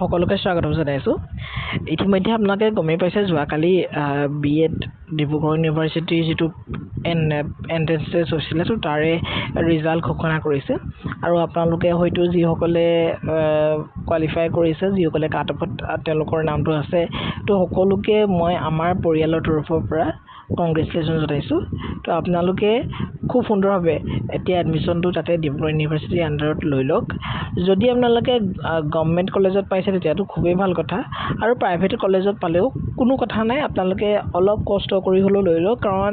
সকলোকে স্বাগতম জনাইছোঁ ইতিমধ্যে আপোনালোকে গমেই পাইছে যোৱাকালি বিএড ডিব্ৰুগড় ইউনিভাৰ্চিটিৰ যিটো এন্ট্ৰেন্স টেষ্ট হৈছিলে তো তাৰে ৰিজাল্ট ঘোষণা কৰিছে আৰু আপোনালোকে হয়তো যিসকলে কোৱালিফাই কৰিছে যিসকলে কাট অফত তেওঁলোকৰ নামটো আছে তো সকলোকে মই আমাৰ পৰিয়ালৰ তৰফৰ পৰা কংগ্ৰেচুলেশ্যন জনাইছোঁ তো আপোনালোকে খুব সুন্দৰভাৱে এতিয়া এডমিশ্যনটো তাতে ডিব্ৰুগড় ইউনিভাৰ্চিটিৰ আণ্ডাৰত লৈ লওক যদি আপোনালোকে গভৰ্ণমেণ্ট কলেজত পাইছে তেতিয়াতো খুবেই ভাল কথা আৰু প্ৰাইভেট কলেজত পালেও কোনো কথা নাই আপোনালোকে অলপ কষ্ট কৰি হ'লেও লৈ লওক কাৰণ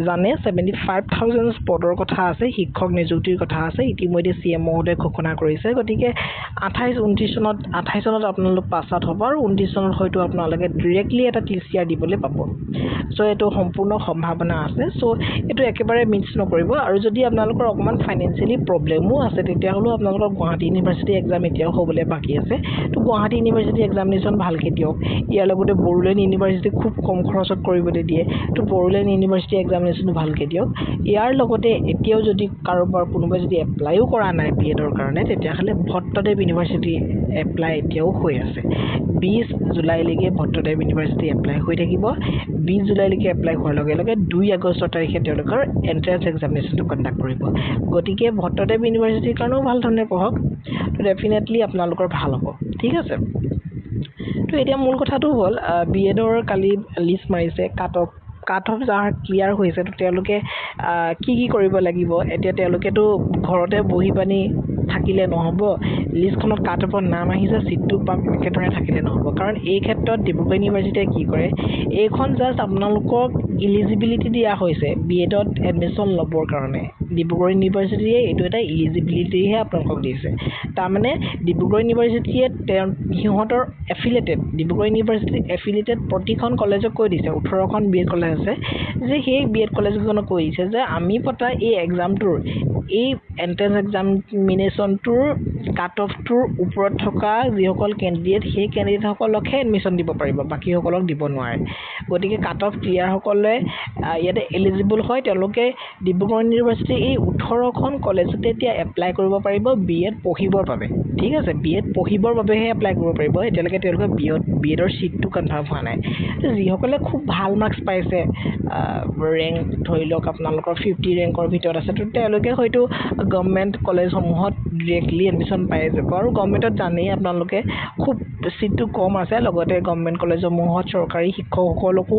জানে 75,000 পদৰ কথা আছে শিক্ষক নিযুক্তিৰ কথা আছে ইতিমধ্যে CM মহোদয়ে ঘোষণা কৰিছে গতিকে 28-29 চনত আপোনালোক পাছ আউট হ'ব আৰু 29 চনত হয়তো আপোনালোকে ডাইৰেক্টলি এটা TCR দিবলৈ পাব সো এটো সম্পূৰ্ণ সম্ভাৱনা আছে সো এটো একেবাৰে মিছ নকৰিব আৰু যদি আপোনালোকৰ অকমান ফাইনান্সিয়ালি প্ৰবলেমো আছে তেতিয়া হলো আপোনালোকৰ গুৱাহাটী ইউনিভাৰ্চিটি এক্সাম এতিয়াও হ'বলৈ বাকি আছে তো গুৱাহাটী ইউনিভাৰ্চিটি এক্সামিনেশ্যন ভালকে দিয়ক ইয়াৰ লগতে বড়োলেণ্ড ইউনিভাৰ্চিটি খুব কম খৰচত কৰিবলৈ দিয়ে তো বড়োলেণ্ড ইউনিভাৰ্চিটি এক্সামিনেশ্যন ভালকে দিয়ক ইয়াৰ লগতে এতিয়াও যদি কাৰোবাৰ কোনোবাই যদি এপ্লাইও কৰা নাই বিএডৰ কাৰণে তেতিয়াহলে ভট্টদেৱ ইউনিভাৰ্চিটি এপ্লাই এতিয়াও হৈ আছে 20 জুলাইলৈকে ভট্টদেৱ ইউনিভাৰ্চিটি এপ্লাই হৈ থাকিব 20 জুলাইলৈকে এপ্লাই হোৱাৰ লগে লগে 2 আগষ্ট তাৰিখে তেওঁলোকৰ এন্ট্ৰেন্স এক্সামিনেশ্যনটো কণ্ডাক্ট কৰিব গতিকে ভট্টদেৱ ইউনিভাৰ্চিটিৰ কাৰণেও ভাল ধৰণে পঢ়ক তো ডেফিনেটলি আপোনালোকৰ ভাল হ'ব ঠিক আছে তো এতিয়া মূল কথাটো হ'ল বিএডৰ কালি লিষ্ট মাৰিছে কাট অফ যাৰ ক্লিয়াৰ হৈছে তো তেওঁলোকে কি কৰিব লাগিব এতিয়া তেওঁলোকেতো ঘৰতে বহি পানি থাকিলে নহব লিষ্টখনত কাট অফৰ নাম আহিছে সিটটো পাম একেদৰে থাকিলে নহব কাৰণ এই ক্ষেত্ৰত ডিব্ৰুগড় ইউনিভাৰ্চিটিয়ে কি কৰে এইখন জাস্ট আপোনালোকক এলিজিবিলিটি দিয়া হৈছে বিএডত এডমিশ্যন ল'বৰ কাৰণে ডিব্ৰুগড় ইউনিভাৰ্চিটিয়ে এইটো এটা এলিজিবিলিটিহে আপোনালোকক দিছে তাৰ মানে ডিব্ৰুগড় ইউনিভাৰ্চিটিয়ে সিহঁতৰ এফিলিয়েটেড ডিব্ৰুগড় ইউনিভাৰ্চিটি এফিলিয়েটেড প্ৰতিখন কলেজক কৈ দিছে 18খন বিএড কলেজ আছে যে সেই বিএড কলেজখনক কৈ দিছে যে আমি পতা এই এক্সামটোৰ এই এন্ট্ৰেন্স এক্সামিনেশ্যনটোৰ কাট অফটোৰ ওপৰত থকা যিসকল কেণ্ডিডেট সেই কেণ্ডিডেটসকলকহে এডমিশ্যন দিব পাৰিব বাকীসকলক দিব নোৱাৰে গতিকে কাট অফ ক্লিয়াৰ সকলে ইয়াতে এলিজিবল হয় তেওঁলোকে ডিব্ৰুগড় ইউনিভাৰ্চিটি এই 18খন কলেজতে এতিয়া এপ্লাই কৰিব পাৰিব বিএড পঢ়িবৰ বাবে ঠিক আছে বিএড পঢ়িবৰ বাবেহে এপ্লাই কৰিব পাৰিব এতিয়ালৈকে তেওঁলোকে বিএডৰ সিটটো কনফাৰ্ম হোৱা নাই তো যিসকলে খুব ভাল মাৰ্কছ পাইছে ৰেংক ধৰি লওক আপোনালোকৰ 50 ৰেংকৰ ভিতৰত আছে তো তেওঁলোকে হয়তো গভৰ্ণমেণ্ট কলেজসমূহত ডাইৰেক্টলি এডমিশ্যন পাই যাব আৰু গভৰ্ণমেণ্টত জানেই আপোনালোকে খুব সিটটো কম আছে লগতে গভৰ্ণমেণ্ট কলেজসমূহত চৰকাৰী শিক্ষকসকলকো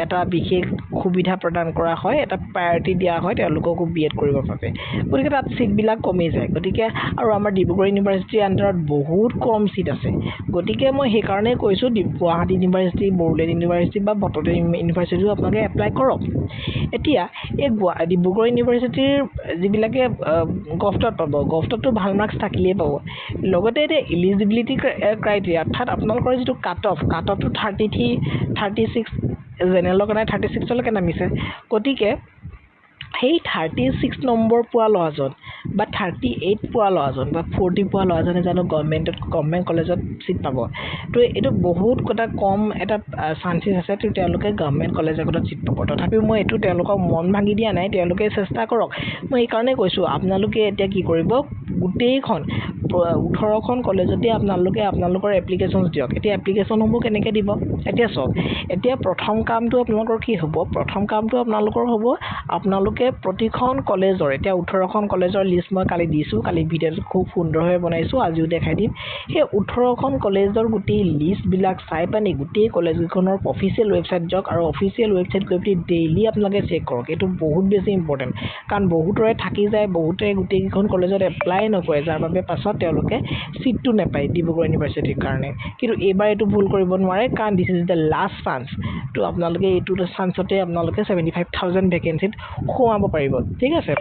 এটা বিশেষ সুবিধা প্ৰদান কৰা হয় এটা প্ৰায়ৰিটি দিয়া হয় তেওঁলোককো বিএড কৰিবৰ বাবে গতিকে তাত সিটবিলাক কমি যায় গতিকে আৰু আমাৰ ডিব্ৰুগড় ইউনিভাৰ্চিটিৰ আণ্ডাৰত বহুত কম সিট আছে গতিকে মই সেই কাৰণে কৈছো গুৱাহাটী ইউনিভাৰ্চিটি বড়োলেণ্ড ইউনিভাৰ্চিটি বা ভট্টদেৱ ইউনিভাৰ্চিটিও আপোনালোকে এপ্লাই কৰক এতিয়া এই ডিব্ৰুগড় ইউনিভাৰ্চিটিৰ যিবিলাকে গভটত পাব গভটতো ভাল মাৰ্কছ থাকিলেই পাব লগতে এটা এলিজিবিলিটি ক্ৰাইটেৰিয়া অৰ্থাৎ আপোনালোকৰ যিটো কাট অফটো 36 জেনেৰেলৰ কাৰণে 36 লৈকে নামিছে গতিকে সেই 36 নম্বৰ পোৱা ল'ৰাজন বা 38 পোৱা ল'ৰাজন বা 40 পোৱা ল'ৰাজনে জানো গভৰ্ণমেণ্ট কলেজত সিট পাব তো এইটো বহুত কথা কম এটা চান্সেছ আছে তো তেওঁলোকে গভৰ্ণমেণ্ট কলেজ এখনত সিট পাব তথাপিও মই এইটো তেওঁলোকক মন ভাঙি দিয়া নাই তেওঁলোকে চেষ্টা কৰক মই এই কাৰণে কৈছো আপোনালোকে এতিয়া কি কৰিব গোটেইখন 18খন কলেজতে আপোনালোকৰ এপ্লিকেশনছ দিয়ক এতিয়া এপ্লিকেশন হ'ব কেনেকৈ দিব এতিয়া সব এতিয়া প্ৰথম কামটো আপোনালোকৰ কি হ'ব প্ৰথম কামটো আপোনালোকৰ হ'ব আপোনালোকে প্ৰতিখন কলেজৰ এতিয়া 18খন কলেজৰ লিষ্ট মই কালি দিছো কালি ভিডিঅ'টো খুব সুন্দৰভাৱে বনাইছো আজিও দেখাই দিম সেই 18খন কলেজৰ গোটেই লিষ্ট বিলাক চাই পানি গোটেই কলেজখনৰ অফিচিয়েল ৱেবছাইট যাওক আৰু অফিচিয়েল ৱেবছাইট গৈ ডেইলি আপোনালোকে চেক কৰক এইটো বহুত বেছি ইম্পৰ্টেন্ট কাৰণ বহুতৰে থাকি যায় বহুতে গোটেইখন কলেজত এপ্লাই নকৰে যাৰ বাবে পাছত তেওঁলোকে সিটটো নাপায় ডিব্ৰুগড় ইউনিভাৰ্চিটিৰ কাৰণে কিন্তু এবাৰ এইটো ভুল কৰিব নোৱাৰে কাৰণ this is the last chance তো আপোনালোকে এইটো চান্সতে আপোনালোকে 75,000 ভেকেন্সিত সোমাব পাৰিব ঠিক আছে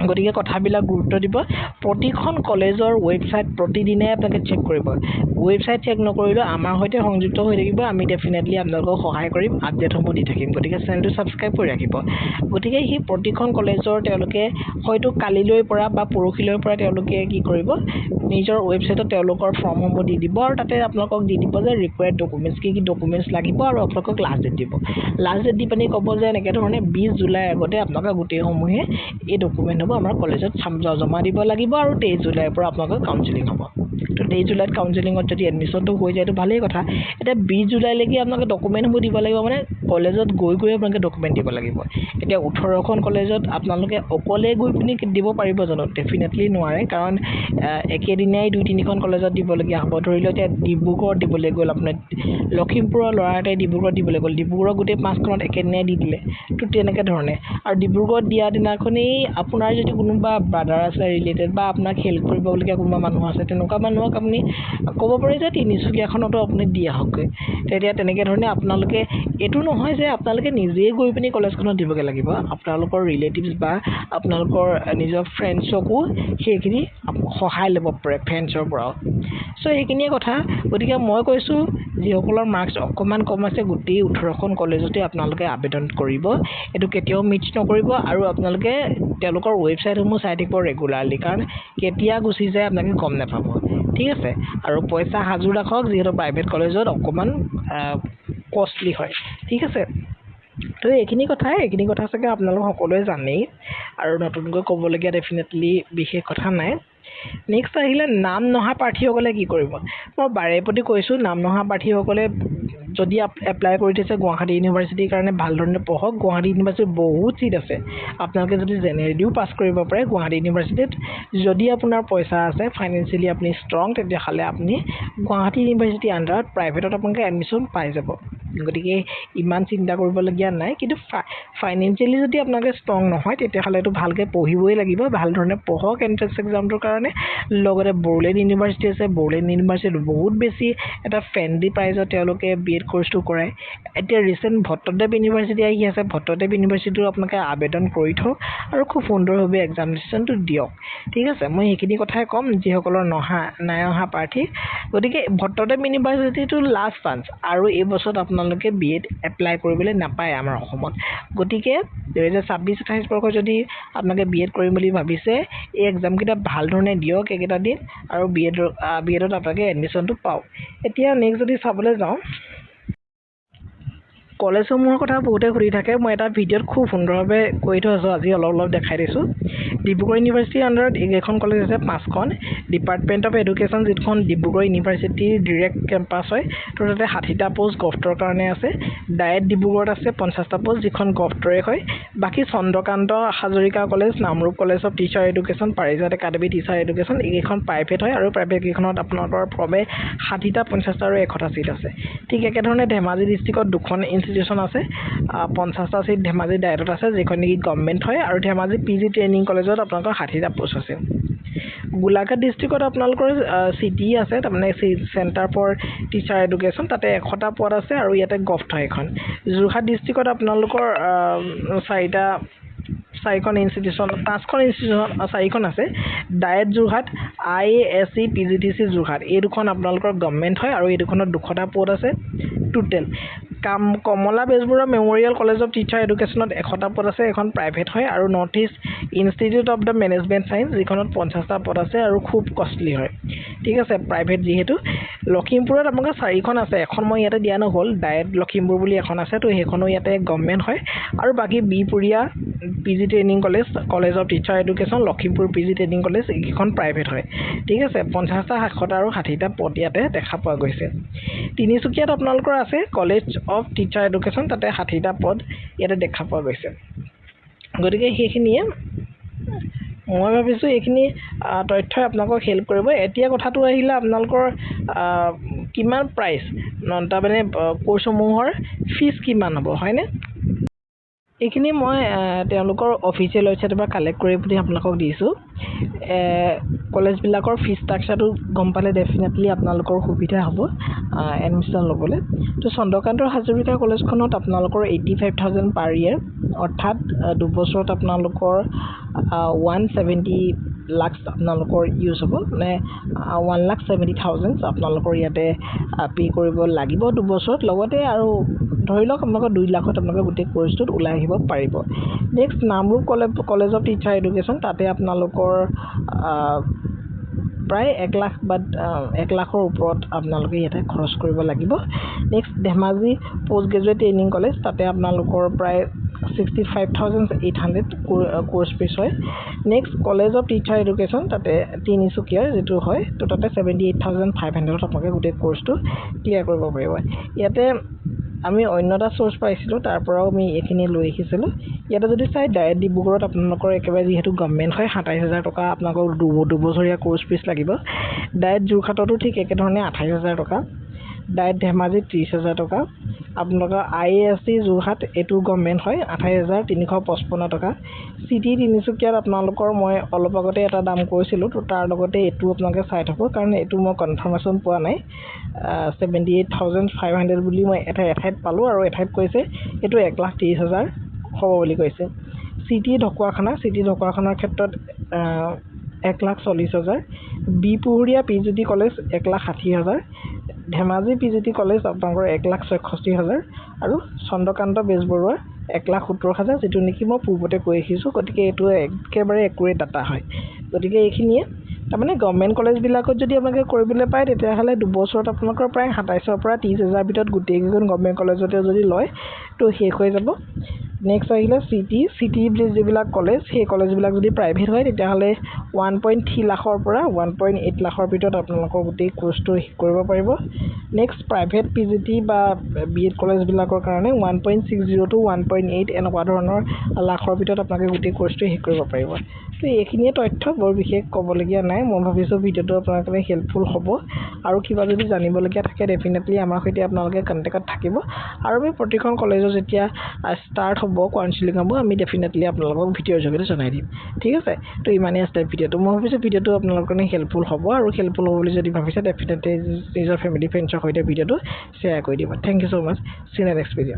গতিকে কথাবিলাক গুৰুত্ব দিব প্ৰতিখন কলেজৰ ৱেবছাইট প্ৰতিদিনে আপোনালোকে চেক কৰিব ৱেবছাইট চেক নকৰিলে আমাৰ সৈতে সংযুক্ত হৈ থাকিব আমি ডেফিনেটলি আপোনালোকক সহায় কৰিম আপডেটসমূহ দি থাকিম গতিকে চেনেলটো সাবস্ক্ৰাইব কৰি ৰাখিব গতিকে এই প্ৰতিখন কলেজৰ তেওঁলোকে হয়তো কালিলৈ পৰা বা পৰখিলৈ পৰা তেওঁলোকে কি কৰিব নিজৰ ৱেবছাইটত তেওঁলোকৰ ফৰ্মসমূহ দি দিব আৰু তাতে আপোনালোকক দি দিব যে ৰিকোয়াৰ্ড ডকুমেন্টছ কি ডকুমেন্টছ লাগিব আৰু আপোনালোকক লাষ্ট ডেট দিব লাষ্ট ডেট দি পানি ক'ব যে এনেকৈ ধৰণে 20 জুলাই আগতে আপোনালোকে গোটেইসমূহে এই ডকুমেন্ট হ'ব আমাৰ কলেজত জমা দিব লাগিব আৰু 23 জুলাইৰ পৰা আপোনালোকৰ কাউন্সেলিং হ'ব তো 23 জুলাইত কাউন্সেলিঙত যদি এডমিশ্যনটো হৈ যায় তো ভালেই কথা এটা 20 জুলাইলৈকে আপোনালোকে ডকুমেণ্টসমূহ দিব লাগিব মানে কলেজত গৈ আপোনালোকে ডকুমেণ্ট দিব লাগিব এতিয়া 18খন কলেজত আপোনালোকে অকলে গৈ পিনি দিব পাৰিব জানো ডেফিনেটলি নোৱাৰে কাৰণ একেদিনাই 2-3খন কলেজত দিবলগীয়া হ'ব ধৰি লওক এতিয়া ডিব্ৰুগড় দিবলৈ গ'ল আপোনাৰ লখিমপুৰৰ ল'ৰা এটাই ডিব্ৰুগড় দিবলৈ গ'ল ডিব্ৰুগড়ৰ গোটেই 5খনত একেদিনাই দি দিলে তো তেনেকৈ ধৰণে আৰু ডিব্ৰুগড়ত দিয়া দিনাখনেই আপোনাৰ যদি কোনোবা ব্ৰাদাৰ আছে ৰিলেটেড বা আপোনাক হেল্প কৰিবলগীয়া কোনোবা মানুহ আছে তেনেকুৱা মানুহক আপুনি ক'ব পাৰে যে তিনিচুকীয়াখনতো আপুনি দি আহকগৈ তেতিয়া তেনেকৈ ধৰণে আপোনালোকে এইটো নহয় যে আপোনালোকে নিজেই গৈ পিনি কলেজখনত দিবগৈ লাগিব আপোনালোকৰ ৰিলেটিভছ বা আপোনালোকৰ নিজৰ ফ্ৰেণ্ডছকো সেইখিনি সহায় ল'ব পাৰে ফ্ৰেণ্ডছৰ পৰাও চ' সেইখিনিয়ে কথা গতিকে মই কৈছোঁ যিসকলৰ মাৰ্কছ অকণমান কম আছে গোটেই 18খন কলেজতে আপোনালোকে আবেদন কৰিব এইটো কেতিয়াও মিছ নকৰিব আৰু আপোনালোকে তেওঁলোকৰ ৱেবছাইটসমূহ চাই থাকিব ৰেগুলাৰলি কাৰণ কেতিয়া গুচি যায় আপোনালোকে গম নাপাব ঠিক আছে আৰু পইচা সাজু ৰাখক যিহেতু প্ৰাইভেট কলেজত অকণমান কষ্টলি হয় ঠিক আছে তো এইখিনি কথা চাগে আপোনালোক সকলোৱে জানেই আৰু নতুনকৈ ক'বলগীয়া ডেফিনেটলি বিশেষ কথা নাই নেক্সট আহিলে নাম নহা প্ৰাৰ্থীসকলে কি কৰিব মই বাৰে প্ৰতি কৈছোঁ নাম নহা প্ৰাৰ্থীসকলে যদি এপ্লাই কৰি থৈছে গুৱাহাটী ইউনিভাৰ্চিটিৰ কাৰণে ভাল ধৰণে পঢ়ক গুৱাহাটী ইউনিভাৰ্চিটিত বহুত চিট আছে আপোনালোকে যদি জেনেৰেলিও পাছ কৰিব পাৰে গুৱাহাটী ইউনিভাৰ্চিটিত যদি আপোনাৰ পইচা আছে ফাইনেন্সিয়েলি আপুনি ষ্ট্ৰং তেতিয়াহ'লে আপুনি গুৱাহাটী ইউনিভাৰ্চিটি আণ্ডাৰত প্ৰাইভেটত আপোনালোকে এডমিশ্যন পাই যাব গতিকে ইমান চিন্তা কৰিবলগীয়া নাই কিন্তু ফাইনেন্সিয়েলি যদি আপোনালোকে ষ্ট্ৰং নহয় তেতিয়াহ'লেতো ভালকৈ পঢ়িবই লাগিব ভাল ধৰণে পঢ়ক এণ্ট্ৰেন্স এক্সামটোৰ কাৰণে লগতে বড়োলেণ্ড ইউনিভাৰ্চিটি আছে বড়োলেণ্ড ইউনিভাৰ্চিটিত বহুত বেছি এটা ফ্ৰেণ্ডলি প্ৰাইজত তেওঁলোকে BEd কোৰ্চটো কৰায় এতিয়া ৰিচেণ্ট ভট্টদেৱ ইউনিভাৰ্চিটি আহি আছে ভট্টদেৱ ইউনিভাৰ্চিটিটো আপোনালোকে আবেদন কৰি থওক আৰু খুব সুন্দৰভাৱে এক্সামিনেশ্যনটো দিয়ক ঠিক আছে মই সেইখিনি কথাই ক'ম যিসকলৰ নাই অহা প্ৰাৰ্থী গতিকে ভট্টদেৱ ইউনিভাৰ্চিটিটো লাষ্ট চান্স আৰু এই বছৰত আপোনালোকে BEd এপ্লাই কৰিবলৈ নাপায় আমাৰ অসমত গতিকে 2026-28 বৰ্ষত যদি আপোনালোকে BEd কৰিম বুলি ভাবিছে এই এক্সামকেইটা ভাল ধৰণে দিয়ক এইকেইটা দিন আৰু BEdত আপোনালোকে এডমিশ্যনটো পাওক এতিয়া নেক্সট যদি চাবলৈ যাওঁ কলেজসমূহৰ কথা বহুতে সুধি থাকে মই এটা ভিডিঅ'ত খুব সুন্দৰভাৱে কৈ থৈছোঁ আজি অলপ দেখাই দিছোঁ ডিব্ৰুগড় ইউনিভাৰ্চিটিৰ আণ্ডাৰত এইকেইখন কলেজ আছে 5খন ডিপাৰ্টমেণ্ট অফ এডুকেশ্যন যিখন ডিব্ৰুগড় ইউনিভাৰ্চিটিৰ ডিৰেক্ট কেম্পাছ হয় তো তাতে 60টা পোষ্ট গভটৰ কাৰণে আছে ডায়েট ডিব্ৰুগড়ত আছে 50টা পোষ্ট যিখন গভটৰে হয় বাকী Chandrakanta Hazarika college Namrup college of teacher education Parijat academy teacher education এইকেইখন প্ৰাইভেট হয় আৰু প্ৰাইভেট কেইখনত আপোনালোকৰ ক্ৰমে 60টা 50টা আৰু 100টা চিট আছে ঠিক একেধৰণে ধেমাজি ডিষ্ট্ৰিক্টত দুখন ইনষ্টিটিউশ্যন আছে 50টা চিট ধেমাজি ডায়েটত আছে যিখন নেকি গভৰ্ণমেণ্ট হয় আৰু ধেমাজি PG ট্ৰেইনিং কলেজত আপোনালোকৰ 60টা পোষ্ট আছে গোলাঘাট ডিষ্ট্ৰিক্টত আপোনালোকৰ চিটি আছে তাৰমানে চেণ্টাৰ ফৰ টিচাৰ এডুকেশ্যন তাতে 100টা পদ আছে আৰু ইয়াতে গভট হয় এখন যোৰহাট ডিষ্ট্ৰিক্টত আপোনালোকৰ 4খন ইনষ্টিটিউশ্যন 4খন আছে diet Jorhat IASC PGTC Jorhat এই দুখন আপোনালোকৰ গভৰ্ণমেণ্ট হয় আৰু এই দুখনত 200টা পদ আছে total Kamala Bezbaruah memorial college of teacher এডুকেশ্যনত 100টা পদ আছে এখন প্ৰাইভেট হয় আৰু north east institute of the management science যিখনত 50টা পদ আছে আৰু খুব কষ্টলি হয় ঠিক আছে প্ৰাইভেট যিহেতু লখিমপুৰত আপোনালোকৰ 4খন আছে এখন মই ইয়াতে দিয়া নহ'ল ডায়েট লখিমপুৰ বুলি এখন আছে তো সেইখনো ইয়াতে গভৰ্ণমেণ্ট হয় আৰু বাকী Bipuria PG training college of teacher education Lakhimpur PG training college এইকেইখন প্ৰাইভেট হয় ঠিক আছে 50টা 60টা আৰু 60টা পদ ইয়াতে দেখা পোৱা গৈছে তিনিচুকীয়াত আপোনালোকৰ আছে কলেজ অফ টিচাৰ এডুকেশ্যন তাতে 60টা পদ ইয়াতে দেখা পোৱা গৈছে গতিকে সেইখিনিয়ে মই ভাবিছোঁ এইখিনি তথ্যই আপোনালোকক হেল্প কৰিব এতিয়া কথাটো আহিলে আপোনালোকৰ কিমান প্ৰাইচ তাৰমানে কোৰ্চসমূহৰ ফিজ কিমান হ'ব হয়নে এইখিনি মই তেওঁলোকৰ অফিচিয়েল ৱেবছাইটৰ পৰা কালেক্ট কৰি পিনি আপোনালোকক দিছোঁ কলেজবিলাকৰ ফিজ ষ্ট্ৰাকচাৰটো গম পালে ডেফিনেটলি আপোনালোকৰ সুবিধা হ'ব এডমিশ্যন ল'বলৈ তো চন্দ্ৰকান্ত হাজৰিকা কলেজখনত আপোনালোকৰ 85,000 পাৰ ইয়েৰ অৰ্থাৎ দুবছৰত আপোনালোকৰ 170 লাখ আপোনালোকৰ ইউজ হ'ব মানে 1,70,000 আপোনালোকৰ ইয়াতে পে' কৰিব লাগিব দুবছৰত লগতে আৰু ধৰি লওক আপোনালোকৰ 2 লাখত আপোনালোকে গোটেই কোৰ্চটোত ওলাই আহিব পাৰিব next Namrup college of teacher education তাতে আপোনালোকৰ প্ৰায় 1 লাখ বা 1 লাখৰ ওপৰত আপোনালোকে ইয়াতে খৰচ কৰিব লাগিব next Dhemaji post graduate training college তাতে আপোনালোকৰ প্ৰায় 65,800 কোৰ্স ফিজ হয় next college of teacher education তাতে তিনিচুকীয়াৰ যেটো হয় তো তাতে 78,500 আপোনালোকে গোটেই কোৰ্সটো ক্লিয়াৰ কৰিব পাৰিব ইয়াতে আমি অন্যটা সোৰ্স পাইছিলো তাৰ পৰাও আমি এখিনি লৈ আহিছিলো ইয়াতে যদি চাই ডাইৰেক্ট ডিব্ৰুগড়ত আপোনালোকৰ একেবাৰে যেহেতু গভৰ্নমেন্ট হয় 27000 টকা আপোনালোকৰ দুবছৰীয়া কোৰ্স ফিজ লাগিব ডাইৰেক্ট জুৰখাটতো ঠিক একে ধৰণে 28000 টকা ডাইৰেক্ট ধেমাজি 30000 টকা আপোনালোকৰ আইএসসি জুৰহাট এটো গভৰ্নমেন্ট হয় 28355 টকা সিটি তিনিচুকীয়াত আপোনালোকৰ মই অলপ আগতে এটা দাম কৈছিলো তো তাৰ লগতে এটো আপোনালোকে চাই থাকক কাৰণ এটো মই কনফাৰ্মেশন পোৱা নাই 78,500 বুলি মই এঠাইত পালো আৰু এঠাইত কৈছে এটো 1,30,000 হ'ব বুলি কৈছে সিটি ঢকুৱাখানাৰ ক্ষেত্ৰত 1,40,000 বিপুৰীয়া PGT college 1,60,000 Dhemaji PGT college আপোনালোকৰ 1,66,000 আৰু চন্দ্ৰকান্ত বেজবৰুৱা 1,70,000 যেটো নেকি মই পূৰ্বতে কৈ আহিছো গতিকে এটো একেবাৰে একুৰেট ডাটা হয় গতিকে এইখিনিয়ে তাৰমানে গভৰ্নমেন্ট কলেজ বিলাকত যদি আপোনালোকে কৰিবলৈ পায় তেতিয়া হলে দুবছৰত আপোনালোকৰ প্ৰায় 27ৰ পৰা 30,000 ভিতৰত গোটেইকেইখন গভৰ্নমেন্ট কলেজতে যদি লয় তো শেষ হৈ যাব নেক্সট আহিলে সিটি যিবিলাক কলেজ সেই কলেজ বিলাক যদি প্ৰাইভেট হয় তেতিয়া হলে 1.3 লাখৰ পৰা 1.8 লাখৰ ভিতৰত আপোনালোকৰ গোটেই কোৰ্সটো কৰিব পাৰিব নেক্সট প্ৰাইভেট পিজিটি বা বিএড কলেজ বিলাকৰ কাৰণে 1.60 to 1.8 এনেকুৱা ধৰণৰ লাখৰ ভিতৰত আপোনালোকে গোটেই কোৰ্সটো শেষ কৰিব পাৰিব তো এইখিনিয়ে তথ্য বৰ বিশেষ ক'বলগীয়া নাই মই ভাবিছো ভিডিওটো আপোনালোকৰ কাৰণে হেল্পফুল হ'ব আৰু কিবা যদি জানিবলগীয়া থাকে ডেফিনেটলি আমাৰ সৈতে আপোনালোকে কন্টাক্টত থাকিব আৰু আমি প্ৰতিখন কলেজৰ যেতিয়া ষ্টাৰ্ট হ'ব কাউন্সেলিং হ'ব আমি ডেফিনেটলি আপোনালোকক ভিডিওৰ যোগেৰে জনাই দিম ঠিক আছে তো ইমানে আছে ভিডিওটো মই ভাবিছো ভিডিওটো আপোনালোকৰ কাৰণে হেল্পফুল হ'ব আৰু হেল্পফুল হ'ব বুলি যদি ভাবিছে ডেফিনেটলি নিজৰ ফ্যামিলি ফ্ৰেণ্ডছৰ সৈতে ভিডিওটো শ্বেয়াৰ কৰি দিব thank you so much see you next video